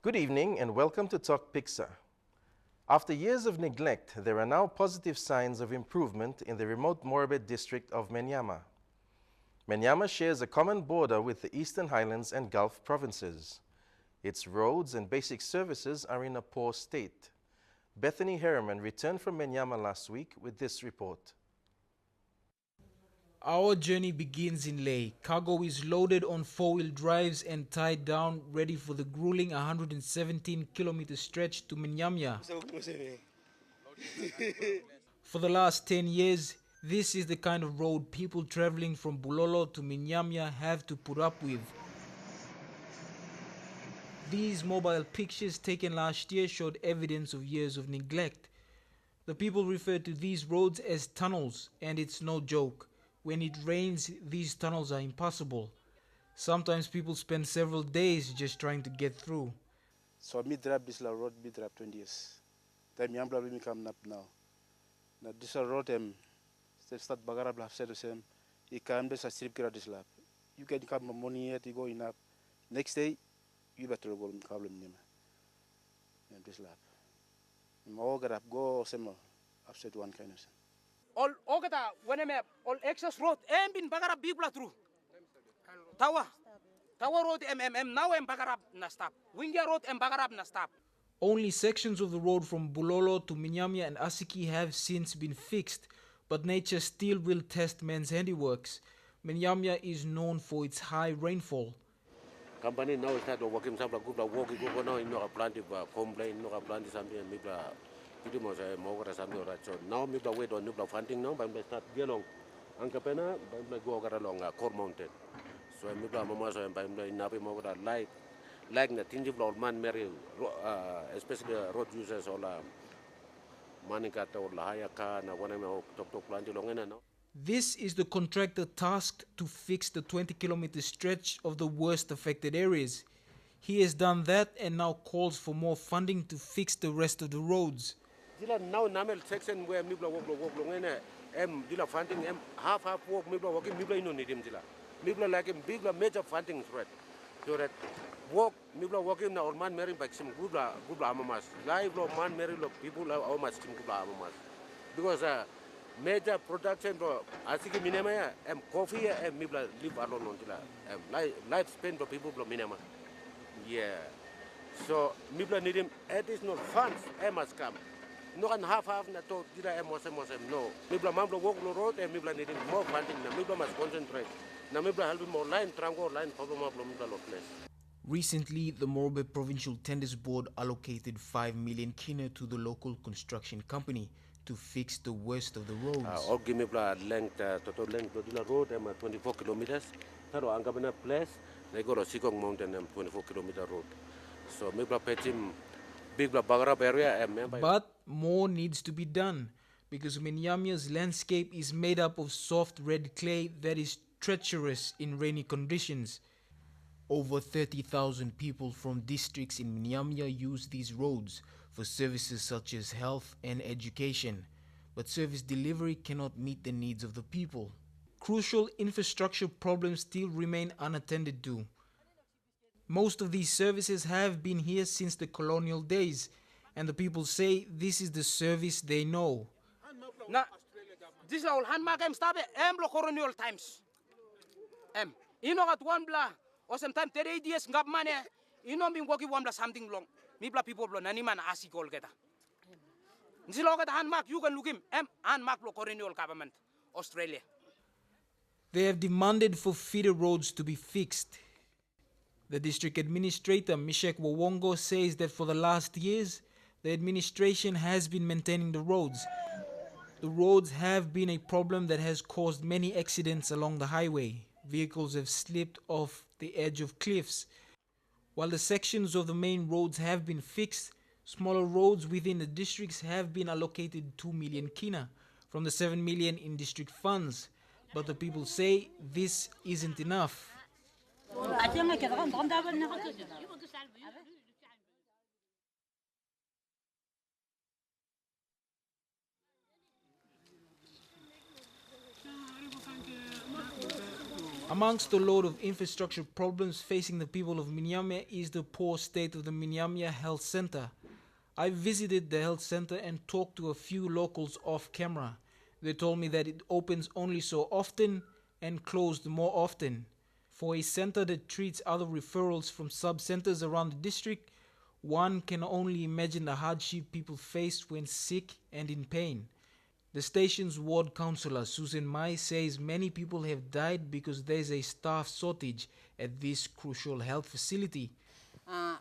Good evening and welcome to Tok Piksa. After years of neglect, there are now positive signs of improvement in the remote Morebid district of Menyama. Menyama shares a common border with the Eastern Highlands and Gulf provinces. Its roads and basic services are in a poor state. Bethany Harriman returned from Menyama last week with this report. Our journey begins in Leh. Cargo is loaded on four-wheel drives and tied down, ready for the grueling 117-kilometer stretch to Menyamya. For the last 10 years, this is the kind of road people traveling from Bulolo to Menyamya have to put up with. These mobile pictures taken last year showed evidence of years of neglect. The people refer to these roads as tunnels, and it's no joke. When it rains, these tunnels are impassable. Sometimes people spend several days just trying to get through. So me drive this road, me drive 20 years. Time young blood me come up now. Now this road start bagara blah said the same. You can be a strip kira this lap. You can come money yet you go in up. Next day you better go in problem name. This lap. More get up go some upset one kind of thing. All ogata when all excess road bin bagara big bla through. Tawa road now bagara na stop. Wingia road bagara na stop. Only sections of the road from Bulolo to Menyamya and Asiki have since been fixed, but nature still will test man's handiworks. Menyamya is known for its high rainfall. Company now start working some good working go now in no plant complain no plant something maybe pretty much more something right. So now maybe wait on new funding now but start get along Ankapena but go along Core Mountain. So maybe mama so by napi more like the tingible man Mary especially road users or manikata or higher car na one top plant along now. This is the contractor tasked to fix the 20-kilometer stretch of the worst affected areas. He has done that and now calls for more funding to fix the rest of the roads. Now namel section where mibla walk long dila funding half walk mibla walking mibla no need him dila. Mibla like him big major funding threat. So that walk mibla walking na or man marrying by some good amamas. Live man marry people are almost good amamas. Because major production bro asiki minema coffee mibla live alone on dila. Life spend for people bro minema. Yeah. So mibla need him additional funds must come. No can half na to dila mosem no. Mibla mambla walk no road and mibla needing more funding na mibla must concentrate. Na mibla help more line trango line problem mibla place. Recently, the Morobe Provincial Tenders Board allocated 5 million kina to the local construction company to fix the worst of the roads. All give mibla length total length of the road 24 kilometers. Taro angabena place they go to Sikong Mountain 24-kilometer road. So mibla petchim big Bagarab area. But more needs to be done because Menyamya's landscape is made up of soft red clay that is treacherous in rainy conditions. Over 30,000 people from districts in Menyamya use these roads for services such as health and education, but service delivery cannot meet the needs of the people. Crucial infrastructure problems still remain unattended to. Most of these services have been here since the colonial days, and the people say this is the service they know. Na this all handmark stop colonial times. At one blah or sometime 38 years ngap money been working one blah something long. Me blah people blah nani man asikol geta. Nsiloga the handmark you can look him handmark colonial government Australia. They have demanded for feeder roads to be fixed. The district administrator, Mishek Wawongo, says that for the last years, the administration has been maintaining the roads. The roads have been a problem that has caused many accidents along the highway. Vehicles have slipped off the edge of cliffs. While the sections of the main roads have been fixed, smaller roads within the districts have been allocated 2 million kina from the 7 million in district funds. But the people say this isn't enough. Amongst a load of infrastructure problems facing the people of Minyamia is the poor state of the Minyamia Health Center. I visited the health center and talked to a few locals off camera. They told me that it opens only so often and closed more often. For a center that treats other referrals from sub-centers around the district, one can only imagine the hardship people face when sick and in pain. The station's ward councillor, Susan Mai, says many people have died because there's a staff shortage at this crucial health facility.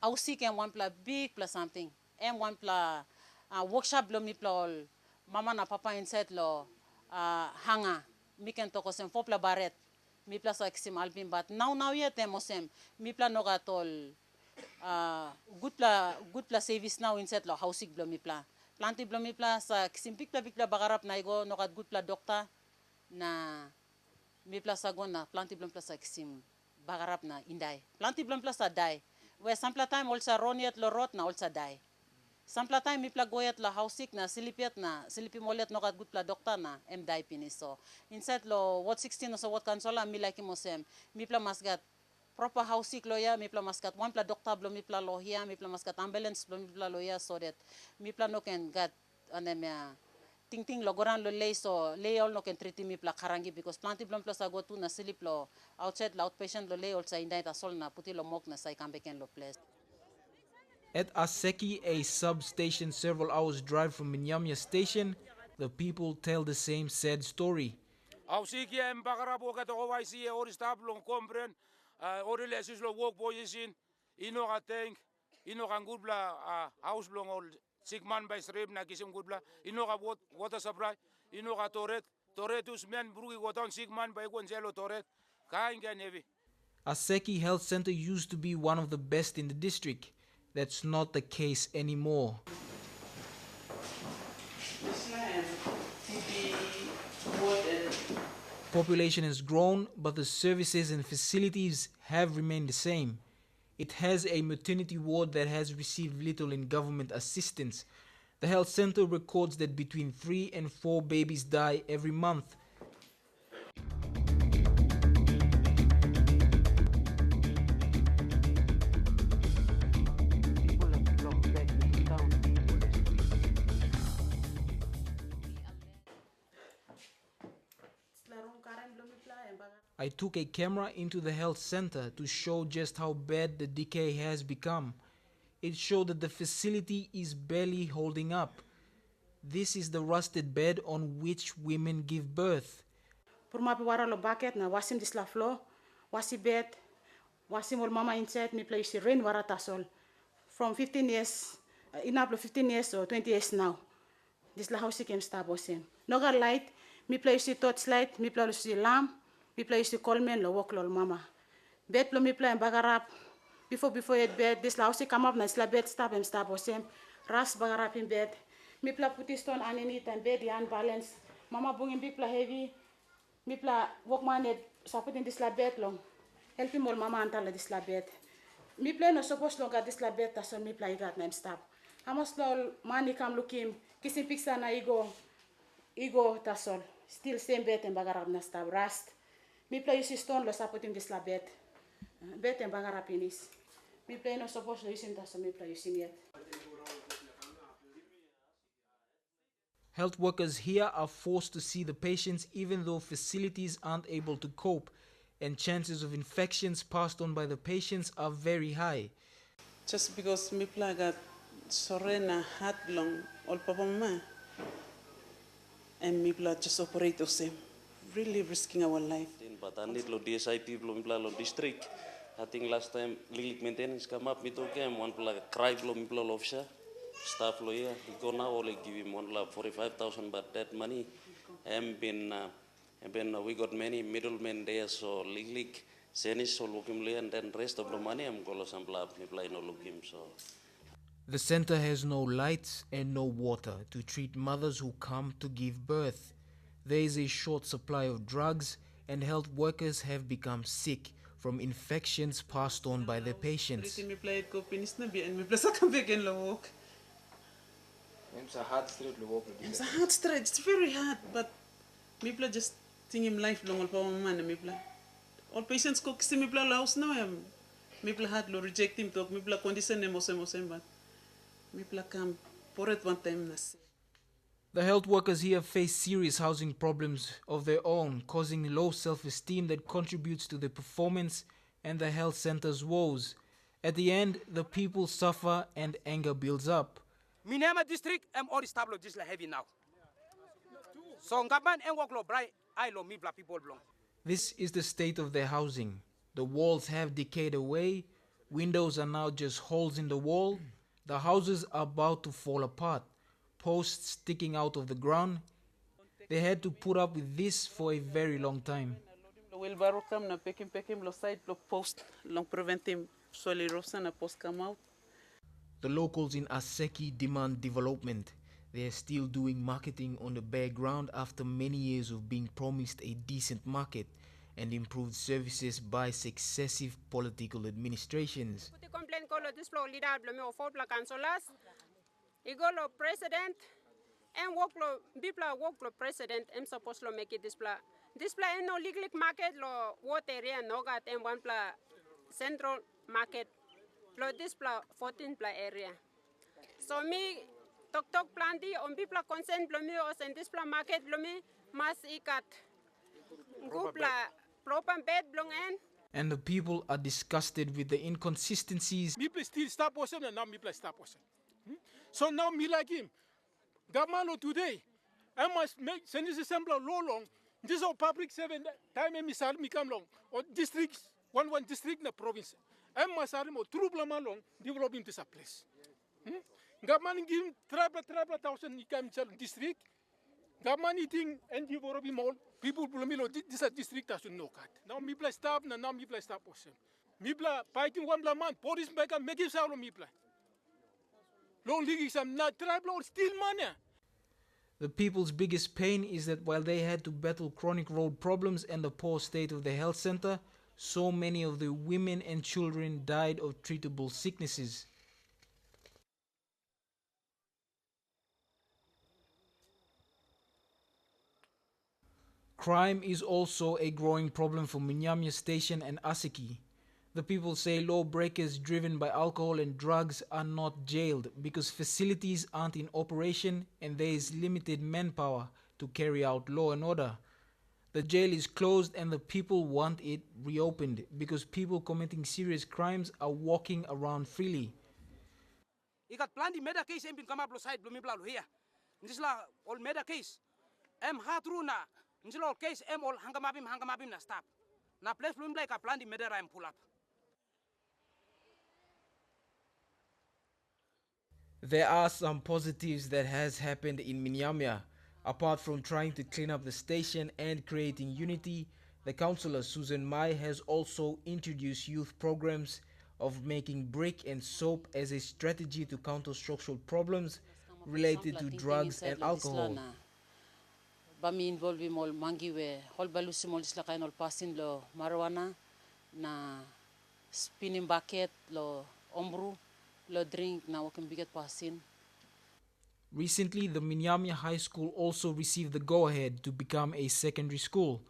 Au sick and one pla big plus something. And one pla workshop lo mi pla all mama na papa inside lo hanga. Mi can talk osem for pla baret. Mi pla sa exim albin but now yet emosem. Mi pla no gat all good pla service now inside lo housing blo mi pla. Planti blo mi pla sa exim big pla bagarap na igo no gat good pla doctor na mi pla sa go na planti blo pla sa exim bagarap na inday. Planti blo pla sa die. Where some time also roniet lo rot na also die. Some time mi pla goyet la housing na silipi molet no gat good pla doctor na die pini so. Inside lo what 16 or so what consola mi like mosem. Mi pla mas gat proper housing lawyer, mi pla mas gat one pla doctor blo mi pla lo here, mi pla mas gat ambulance blo mi pla lawyer so that mi pla no can gat anemia ting logoran lo lay so lay all no can treat mi pla karangi because planti blom plus go to na silip lo outside lo outpatient lo lay also in that sol na puti lo mok na sai kambeken lo place. At Aseki, a substation several hours drive from Minyamia station, the people tell the same sad story. Au siki em bakara bo ka to wai si or stap long compren or lesis lo work position ino ka tank ino kan gubla house long all sigman by strip na kisim gubla ino ka water supply ino ka toretus men brugi goton sigman by gonzelo toret kain ga nevi. Aseki Health Center used to be one of the best in the district. That's not the case anymore. Population has grown, but the services and facilities have remained the same. It has a maternity ward that has received little in government assistance. The health center records that between 3 and 4 babies die every month. I took a camera into the health center to show just how bad the decay has become. It showed that the facility is barely holding up. This is the rusted bed on which women give birth. Purma wara lo bucket na wasim disla floor, wasi bed, wasim ol mama inside mi place rain wara tasol. From 15 years, inaplo 15 years or 20 years now. This la house came start bossing. No got light, mi place torch light, mi place lamp, mi place colmen lo work lo mama. Bed plo mi play bagarap. Before it bed, this la house come up na isla bed stop bossing. Ras bagarap in bed. Mi pla put stone underneath and bed yan balance. Mama bungin big pla heavy. Mi pla workman it support in this la bed long. Helping mol mama antala this la bed. Mi play no suppose long at this la bed tason mi play got name stop. Amos lol money come look him. Kissing Piksa na ego tasol. Still same bed and bagarap na stop rust. Mi play use stone lo support in this la bed. Bed and bagarap inis. Mi play no suppose lo using tason mi play using yet. Health workers here are forced to see the patients even though facilities aren't able to cope, and chances of infections passed on by the patients are very high. Just because me got sorena heart long all papa mama and me just operate the same, really risking our life. But I need lo DSIP lo district. I think last time legal maintenance come up, me took him one cry lo officer. Staff lawyer, he go now only give him 45,000, but that money and we got many middlemen there, so leak senis so look him and then rest of the money I'm gonna sample up no look him so. The center has no lights and no water to treat mothers who come to give birth. There is a short supply of drugs, and health workers have become sick from infections passed on by their patients. It's a hard street to walk. It's a hard street. It's very hard, but people just think him lifelong. All power man, people All patients ko kasi mi pla laos na mi pla had lo reject him talk mi pla condition ne mosem but mi pla kam poret one time na se. The health workers here face serious housing problems of their own, causing low self-esteem that contributes to their performance and the health center's woes. At the end, the people suffer and anger builds up. Minema district all established this heavy now. So government work lo bright I lo mi black people belong. This is the state of their housing. The walls have decayed away, windows are now just holes in the wall, the houses are about to fall apart, posts sticking out of the ground. They had to put up with this for a very long time. Lo wheelbarrow kam na pekim lo side lo post long prevent him soil erosion na post come out. The locals in Aseki demand development. They are still doing marketing on the bare ground after many years of being promised a decent market and improved services by successive political administrations. Complain ko lo display leader lo me offer pla councillors. Igolo president and work lo bipla work lo president am supposed lo make it display. Display no legal market lo what area no got and one pla central market lo display 14 pla area. So me tok planti on bipla consent lo me os en display market lo me mas ikat gupla proper bed belong en. And the people are disgusted with the inconsistencies. Me play still stop person and now me play stop person. So now me like him. Government today, I must make send this assembly law long. This is public 7 time me sal me come long. Or district one district na province. I must have more trouble long developing this place. Government give triple thousand ikam district. Government eating and develop more people below this district as no cut. Now me play stop now me play stop person. Me play fighting one man police make it sound me play. The people's biggest pain is that while they had to battle chronic road problems and the poor state of the health center, so many of the women and children died of treatable sicknesses. Crime is also a growing problem for Munyamya Station and Asiki. The people say lawbreakers driven by alcohol and drugs are not jailed because facilities aren't in operation and there is limited manpower to carry out law and order. The jail is closed and the people want it reopened because people committing serious crimes are walking around freely. You got plenty murder case and come up side blumi blau here. This la all murder case. Hatruna. This all case all hangamabim na stop. Na place blumi like a plenty murder I'm pull up. There are some positives that has happened in Munyamya. Apart from trying to clean up the station and creating unity, the councillor Susan Mai has also introduced youth programs of making brick and soap as a strategy to counter structural problems related to drugs and alcohol. Bami involve mol mangi we hol balusi mol isla kain ol pasin lo marijuana na spinning bucket lo ombru lo drink na wakin bigat pasin. Recently, the Munyamya High School also received the go-ahead to become a secondary school.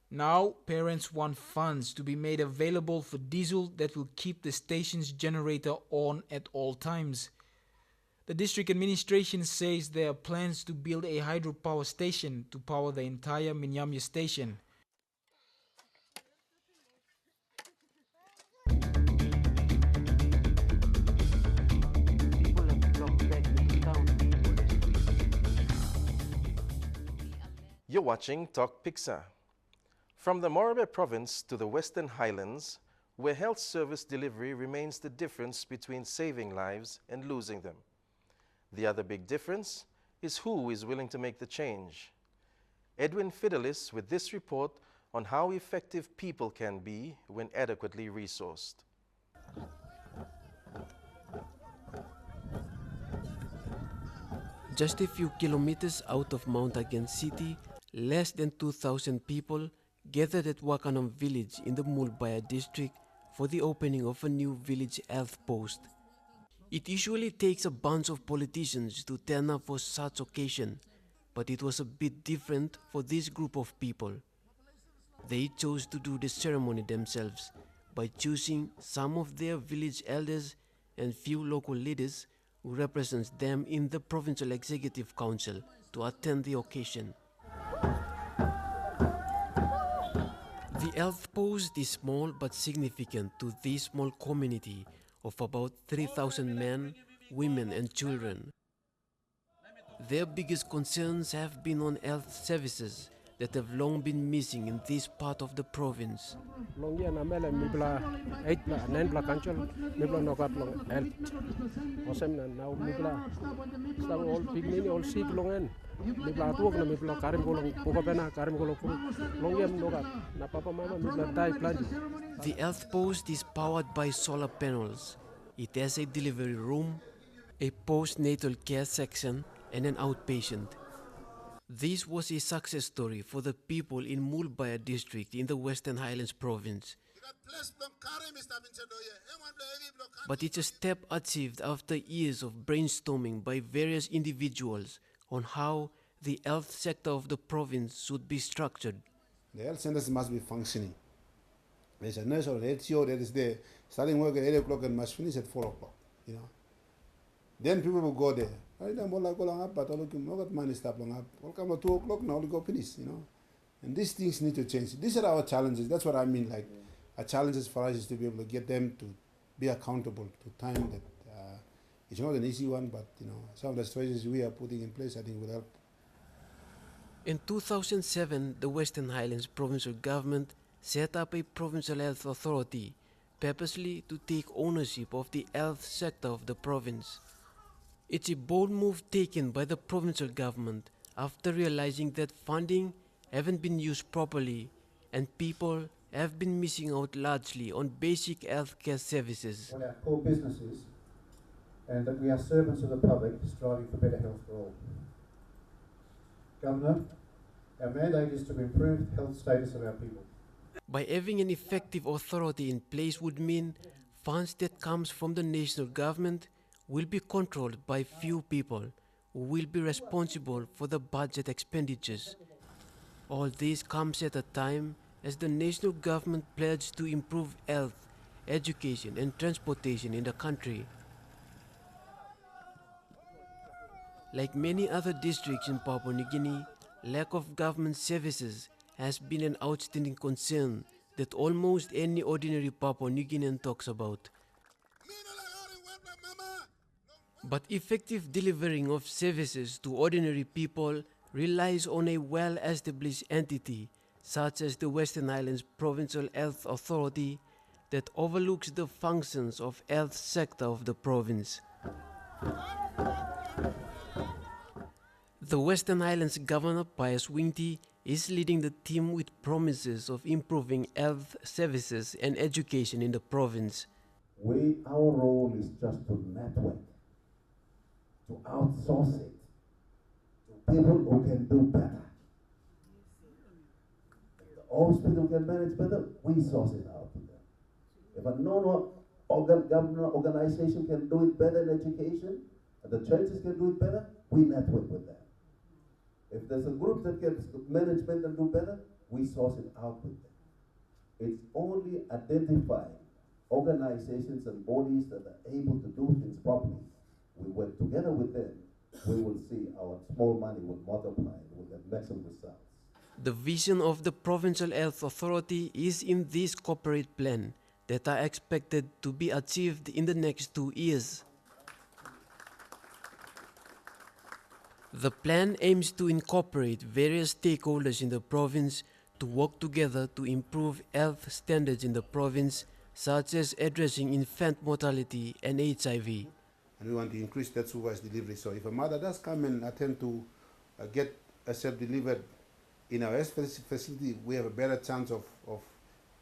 Now, parents want funds to be made available for diesel that will keep the station's generator on at all times. The district administration says there are plans to build a hydropower station to power the entire Munyamya station. You're watching Tok Piksa. From the Morobe province to the Western Highlands, where health service delivery remains the difference between saving lives and losing them. The other big difference is who is willing to make the change. Edwin Fidelis with this report on how effective people can be when adequately resourced. Just a few kilometers out of Mount Again City, less than 2,000 people gathered at Wakanom village in the Mulbaya district for the opening of a new village health post. It usually takes a bunch of politicians to turn up for such occasion, but it was a bit different for this group of people. They chose to do the ceremony themselves by choosing some of their village elders and few local leaders who represents them in the Provincial Executive Council to attend the occasion. The health post is small but significant to this small community of about 3,000 men, women and children. Their biggest concerns have been on health services that have long been missing in this part of the province. The health post is powered by solar panels. It has a delivery room, a postnatal care section and an outpatient. This was a success story for the people in Mulbaya district in the Western Highlands province. But it's a step achieved after years of brainstorming by various individuals on how the health sector of the province should be structured. The health centers must be functioning. There's a nurse or HCO that is there, starting work at 8 o'clock and must finish at 4 o'clock, you know. Then people will go there. I don't want to go long up, but all of money stop long up. All come at 2 o'clock now, we go finish, you know. And these things need to change. These are our challenges. That's what I mean. Like, our challenges for us is to be able to get them to be accountable to time. That it's not an easy one, but you know, some of the strategies we are putting in place, I think, will help. In 2007, the Western Highlands provincial government set up a provincial health authority purposely to take ownership of the health sector of the province. It's a bold move taken by the provincial government after realizing that funding haven't been used properly and people have been missing out largely on basic healthcare services. One of our core businesses, and that we are servants of the public striving for better health for all. Governor, our mandate is to improve the health status of our people. By having an effective authority in place would mean funds that comes from the national government will be controlled by few people who will be responsible for the budget expenditures. All this comes at a time as the national government pledged to improve health, education and transportation in the country. Like many other districts in Papua New Guinea, lack of government services has been an outstanding concern that almost any ordinary Papua New Guinean talks about. But effective delivering of services to ordinary people relies on a well-established entity such as the Western Highlands Provincial Health Authority that overlooks the functions of health sector of the province. The Western Highlands Governor Pius Wingti is leading the team with promises of improving health services and education in the province. Our role is just to network, to outsource it to people who can do better. If the hospital can manage better, we source it out to them. If a non-government organization can do it better in education, and the churches can do it better, we network with them. If there's a group that gets management and do better, we source it out with them. It's only identifying organizations and bodies that are able to do things properly. We work together with them, we will see our small money will multiply and we'll get maximum results. The vision of the Provincial Health Authority is in this corporate plan that are expected to be achieved in the next 2 years. The plan aims to incorporate various stakeholders in the province to work together to improve health standards in the province, such as addressing infant mortality and HIV. And we want to increase that supervised delivery. So if a mother does come and attempt to get herself delivered in our health facility, we have a better chance of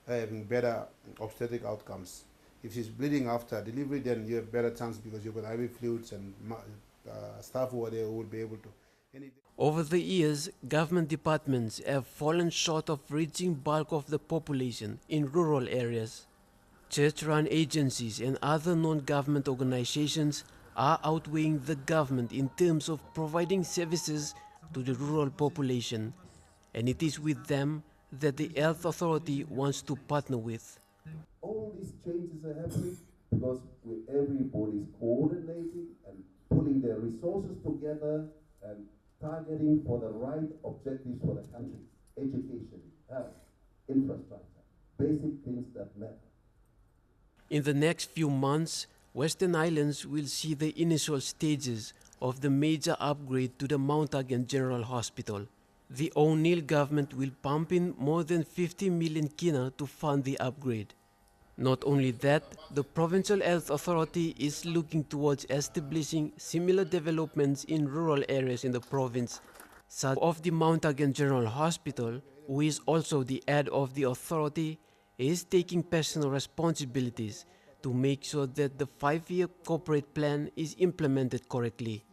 having better obstetric outcomes. If she's bleeding after delivery, then you have better chance because you've got IV fluids and staff over there who will be able to. Over the years, government departments have fallen short of reaching bulk of the population in rural areas. Church-run agencies and other non-government organizations are outweighing the government in terms of providing services to the rural population, and it is with them that the Health Authority wants to partner with. All these changes are happening because everybody's coordinating and pulling their resources together and targeting for the right objectives for the country. Education, health, infrastructure, basic things that matter. In the next few months, Western Islands will see the initial stages of the major upgrade to the Mount Again General Hospital. The O'Neill government will pump in more than 50 million kina to fund the upgrade. Not only that, the Provincial Health Authority is looking towards establishing similar developments in rural areas in the province, such of the Mount Again General Hospital, who is also the head of the authority, is taking personal responsibilities to make sure that the 5-year corporate plan is implemented correctly.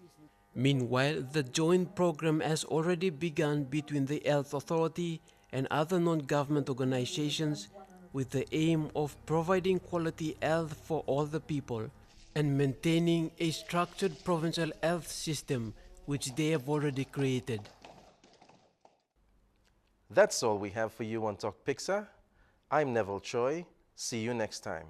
Meanwhile, the joint program has already begun between the Health Authority and other non-government organizations with the aim of providing quality health for all the people and maintaining a structured provincial health system which they have already created. That's all we have for you on Tok Piksa. I'm Neville Choi. See you next time.